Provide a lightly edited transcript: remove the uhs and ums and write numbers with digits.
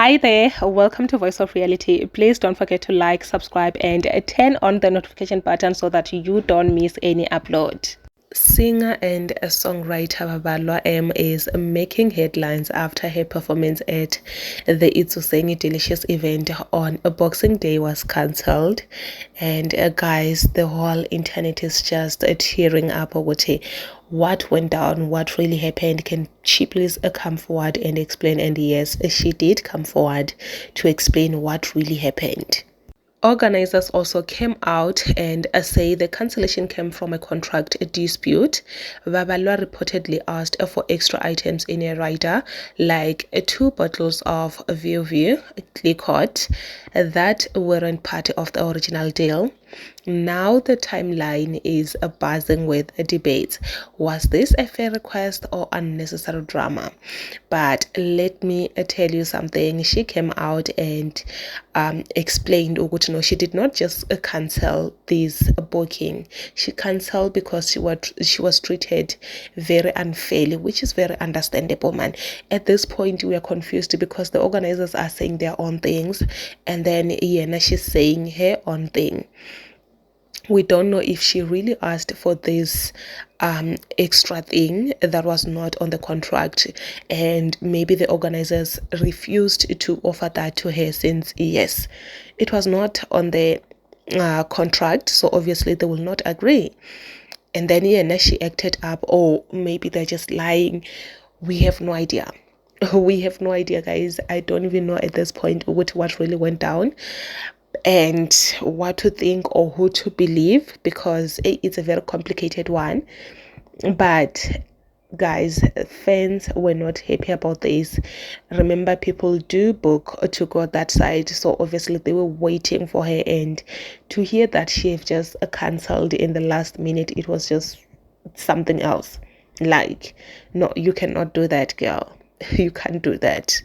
Hi there, welcome to Voice of Reality. Please don't forget to like, subscribe, and turn on the notification button so that you don't miss any upload. Singer and a songwriter Babalwa M is making headlines after her performance at the Itusengi Delicious event on Boxing Day was cancelled. And guys, the whole internet is just tearing up. What went down, what really happened? Can she please come forward and explain? And yes, she did come forward to explain what really happened. Organizers also came out and say the cancellation came from a contract dispute. Babalwa reportedly asked for extra items in a rider, like 2 bottles of View Clicquot that weren't part of the original deal. Now the timeline is buzzing with debates. Was this a fair request or unnecessary drama? But let me tell you something. She came out and explained, she did not just cancel this booking. She canceled because she was treated very unfairly, which is very understandable, man. At this point, we are confused because the organizers are saying their own things, and then Yena, she's saying her own thing. We don't know if she really asked for this extra thing that was not on the contract, and maybe the organizers refused to offer that to her since, yes, it was not on the contract, so obviously they will not agree. And then she acted up, or maybe they're just lying. We have no idea. We have no idea, guys. I don't even know at this point what really went down and what to think or who to believe, because it's a very complicated one. But guys, fans were not happy about this. Remember, people do book to go that side, so obviously they were waiting for her, and to hear that she have just cancelled in the last minute, it was just something else. Like, no, you cannot do that, girl. You can't do that.